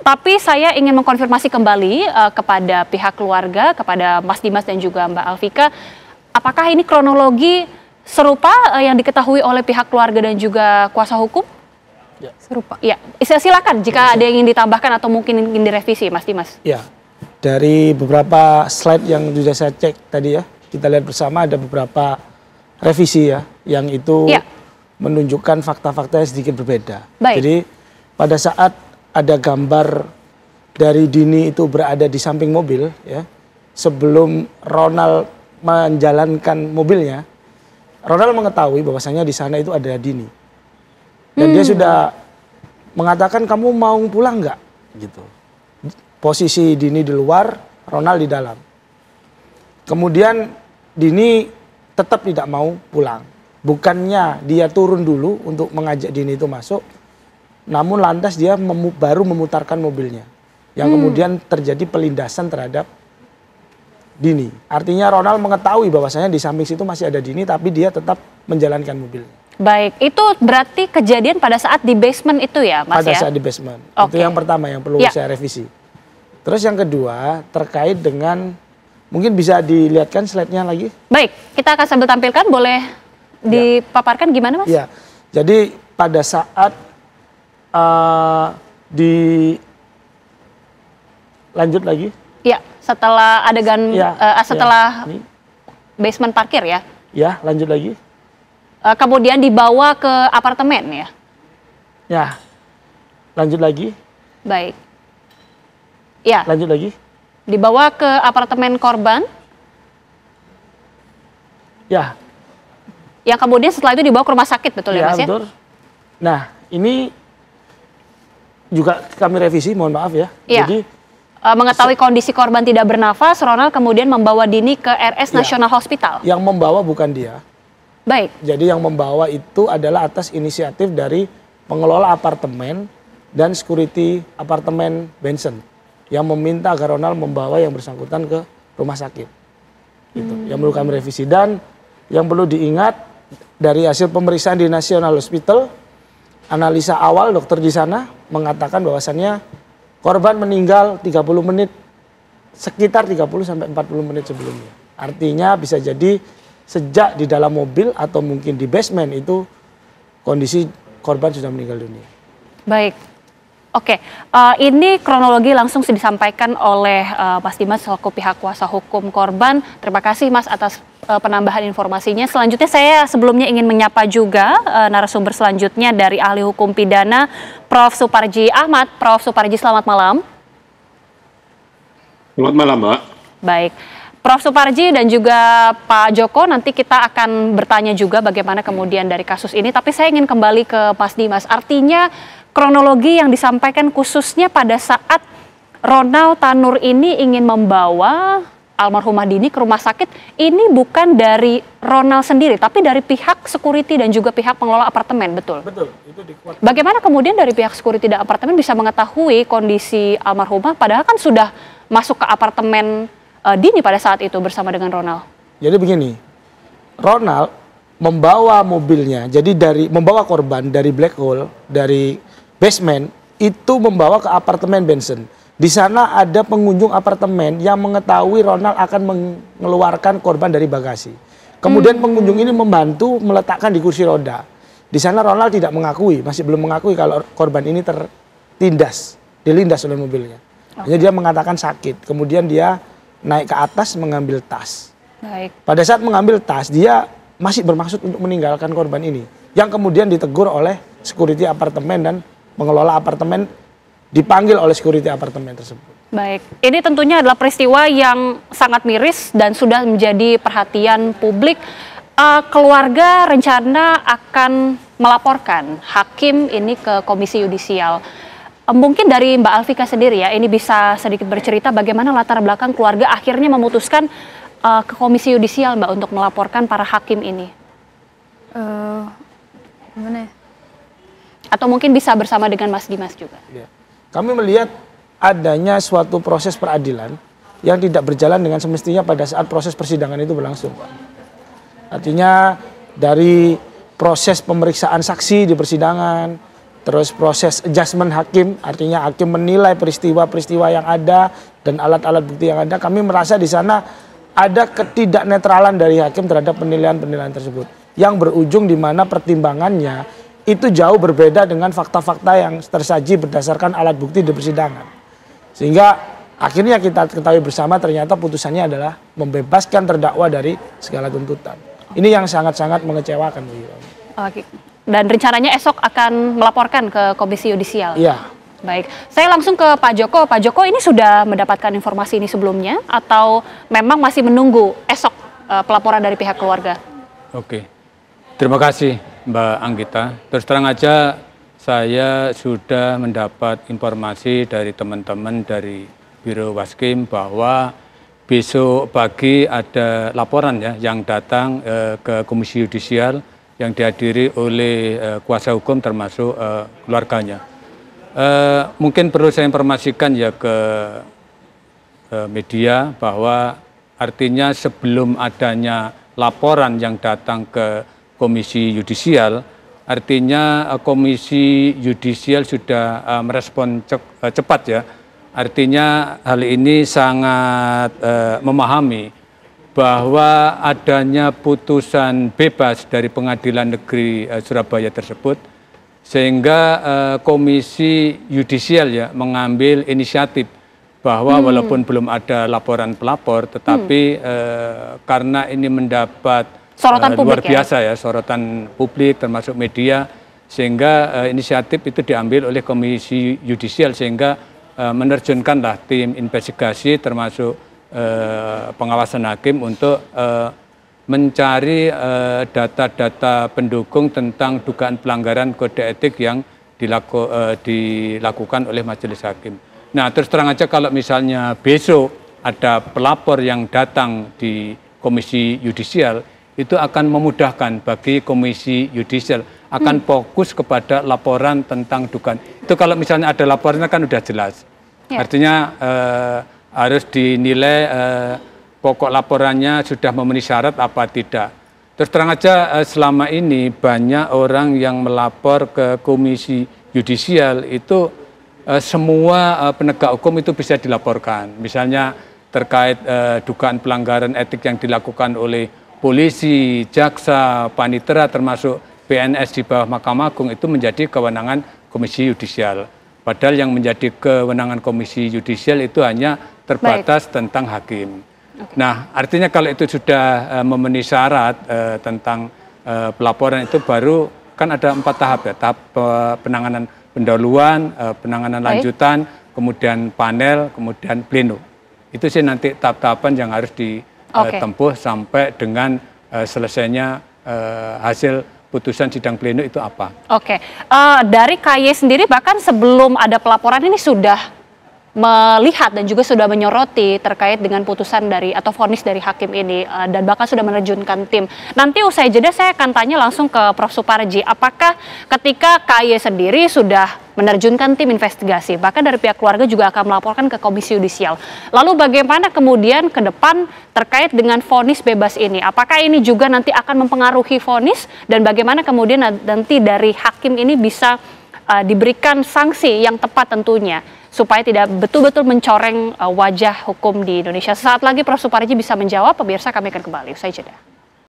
Tetapi saya ingin mengkonfirmasi kembali kepada pihak keluarga, kepada Mas Dimas dan juga Mbak Alvika, apakah ini kronologi serupa yang diketahui oleh pihak keluarga dan juga kuasa hukum? Ya. Serupa. Ya, silakan jika ada yang ingin ditambahkan atau mungkin ingin direvisi, Mas Dimas. Ya, dari beberapa slide yang sudah saya cek tadi ya, kita lihat bersama ada beberapa revisi ya, yang itu menunjukkan fakta-fakta yang sedikit berbeda. Baik. Jadi pada saat ada gambar dari Dini itu berada di samping mobil ya, sebelum Ronald menjalankan mobilnya, Ronald mengetahui bahwasanya di sana itu ada Dini. Dan dia sudah mengatakan, kamu mau pulang nggak? Gitu. Posisi Dini di luar, Ronald di dalam. Kemudian Dini tetap tidak mau pulang. Bukannya dia turun dulu untuk mengajak Dini itu masuk, namun lantas dia baru memutarkan mobilnya. Yang kemudian terjadi pelindasan terhadap Dini. Artinya Ronald mengetahui bahwasanya di samping situ masih ada Dini, tapi dia tetap menjalankan mobilnya. Baik, itu berarti kejadian pada saat di basement itu ya, Mas? Pada saat di basement. Itu yang pertama yang perlu saya revisi. Terus yang kedua terkait dengan, mungkin bisa dilihatkan slide-nya lagi. Baik, kita akan sambil tampilkan, boleh dipaparkan gimana, Mas? Iya, jadi pada saat lanjut lagi. Ya, setelah adegan setelah basement parkir ya. Ya, lanjut lagi. Kemudian dibawa ke apartemen ya. Ya, lanjut lagi. Baik. Ya. Lanjut lagi. Dibawa ke apartemen korban. Ya. Yang kemudian setelah itu dibawa ke rumah sakit, betul ya, Mas? Betul. Nah, ini juga kami revisi, mohon maaf ya. Jadi mengetahui kondisi korban tidak bernafas, Ronald kemudian membawa Dini ke RS National Hospital. Yang membawa bukan dia. Baik. Jadi yang membawa itu adalah atas inisiatif dari pengelola apartemen dan security apartemen Benson yang meminta agar Ronald membawa yang bersangkutan ke rumah sakit. Itu yang perlu kami revisi. Dan yang perlu diingat dari hasil pemeriksaan di National Hospital, analisa awal dokter di sana mengatakan bahwasannya korban meninggal 30 menit, sekitar 30 sampai 40 menit sebelumnya. Artinya bisa jadi sejak di dalam mobil atau mungkin di basement itu kondisi korban sudah meninggal dunia. Baik. Oke, ini kronologi langsung disampaikan oleh Mas Dimas selaku pihak kuasa hukum korban. Terima kasih Mas atas penambahan informasinya. Selanjutnya saya sebelumnya ingin menyapa juga narasumber selanjutnya dari ahli hukum pidana Prof. Suparji Ahmad. Prof. Suparji, selamat malam. Selamat malam, Mbak. Baik. Prof. Suparji dan juga Pak Joko, nanti kita akan bertanya juga bagaimana kemudian dari kasus ini. Tapi saya ingin kembali ke Mas Dimas. Artinya kronologi yang disampaikan khususnya pada saat Ronald Tanur ini ingin membawa almarhumah Dini ke rumah sakit, ini bukan dari Ronald sendiri, tapi dari pihak security dan juga pihak pengelola apartemen, betul? Betul, itu dikuatkan. Bagaimana kemudian dari pihak security dan apartemen bisa mengetahui kondisi almarhumah, padahal kan sudah masuk ke apartemen Dini pada saat itu bersama dengan Ronald? Jadi begini, Ronald membawa mobilnya, jadi membawa korban dari Black Hole, dari basement, itu membawa ke apartemen Benson. Di sana ada pengunjung apartemen yang mengetahui Ronald akan mengeluarkan korban dari bagasi. Kemudian pengunjung ini membantu meletakkan di kursi roda. Di sana Ronald tidak mengakui, masih belum mengakui kalau korban ini dilindas oleh mobilnya. Jadi dia mengatakan sakit. Kemudian dia naik ke atas mengambil tas. Baik. Pada saat mengambil tas, dia masih bermaksud untuk meninggalkan korban ini. Yang kemudian ditegur oleh security apartemen dan pengelola apartemen dipanggil oleh security apartemen tersebut. Baik, ini tentunya adalah peristiwa yang sangat miris dan sudah menjadi perhatian publik. Keluarga rencana akan melaporkan hakim ini ke Komisi Yudisial. Mungkin dari Mbak Alvika sendiri ya, ini bisa sedikit bercerita bagaimana latar belakang keluarga akhirnya memutuskan ke Komisi Yudisial, Mbak, untuk melaporkan para hakim ini. Gimana ya? Atau mungkin bisa bersama dengan Mas Dimas juga. Ya. Kami melihat adanya suatu proses peradilan yang tidak berjalan dengan semestinya pada saat proses persidangan itu berlangsung. Artinya dari proses pemeriksaan saksi di persidangan, terus proses adjustment hakim, artinya hakim menilai peristiwa-peristiwa yang ada dan alat-alat bukti yang ada. Kami merasa di sana ada ketidaknetralan dari hakim terhadap penilaian-penilaian tersebut, yang berujung di mana pertimbangannya itu jauh berbeda dengan fakta-fakta yang tersaji berdasarkan alat bukti di persidangan. Sehingga akhirnya kita ketahui bersama ternyata putusannya adalah membebaskan terdakwa dari segala tuntutan. Ini yang sangat-sangat mengecewakan. Oke. Dan rencananya esok akan melaporkan ke Komisi Yudisial. Iya. Baik, saya langsung ke Pak Joko. Pak Joko, ini sudah mendapatkan informasi ini sebelumnya atau memang masih menunggu esok pelaporan dari pihak keluarga? Oke, terima kasih Mbak Anggita. Terus terang aja saya sudah mendapat informasi dari teman-teman dari Biro Waskim bahwa besok pagi ada laporan ya yang datang ke Komisi Yudisial yang dihadiri oleh kuasa hukum termasuk keluarganya. Mungkin perlu saya informasikan ya ke media bahwa artinya sebelum adanya laporan yang datang ke Komisi Yudisial, artinya Komisi Yudisial sudah merespon cepat ya. Artinya hal ini sangat memahami bahwa adanya putusan bebas dari Pengadilan Negeri Surabaya tersebut, sehingga Komisi Yudisial ya mengambil inisiatif bahwa walaupun belum ada laporan pelapor, tetapi karena ini mendapat sorotan luar publik biasa ya, sorotan publik termasuk media, sehingga inisiatif itu diambil oleh Komisi Yudisial sehingga menerjunkanlah tim investigasi termasuk pengawasan hakim untuk mencari data-data pendukung tentang dugaan pelanggaran kode etik yang dilakukan oleh majelis hakim. Nah, terus terang aja kalau misalnya besok ada pelapor yang datang di Komisi Yudisial, itu akan memudahkan bagi Komisi Yudisial, akan fokus kepada laporan tentang dugaan. Itu kalau misalnya ada laporannya kan udah jelas. Ya. Artinya harus dinilai pokok laporannya sudah memenuhi syarat apa tidak. Terus terang aja selama ini banyak orang yang melapor ke Komisi Yudisial itu semua penegak hukum itu bisa dilaporkan. Misalnya terkait dugaan pelanggaran etik yang dilakukan oleh polisi, jaksa, panitera termasuk PNS di bawah Mahkamah Agung itu menjadi kewenangan Komisi Yudisial. Padahal yang menjadi kewenangan Komisi Yudisial itu hanya terbatas tentang hakim. Nah, artinya kalau itu sudah memenuhi syarat tentang pelaporan itu baru kan ada 4 tahap ya, tahap penanganan pendahuluan, penanganan lanjutan, kemudian panel, kemudian pleno. Itu sih nanti tahap-tahapan yang harus ditempuh sampai dengan selesainya hasil putusan sidang pleno itu apa. Oke, dari KY sendiri bahkan sebelum ada pelaporan ini sudah melihat dan juga sudah menyoroti terkait dengan putusan dari atau vonis dari hakim ini dan bahkan sudah menerjunkan tim. Nanti usai jeda saya akan tanya langsung ke Prof. Suparji, apakah ketika KY sendiri sudah menerjunkan tim investigasi, bahkan dari pihak keluarga juga akan melaporkan ke Komisi Yudisial. Lalu bagaimana kemudian ke depan terkait dengan vonis bebas ini? Apakah ini juga nanti akan mempengaruhi vonis dan bagaimana kemudian nanti dari hakim ini bisa diberikan sanksi yang tepat tentunya, supaya tidak betul-betul mencoreng wajah hukum di Indonesia. Sesaat lagi Prof. Suparji bisa menjawab, pemirsa kami akan kembali usai jeda.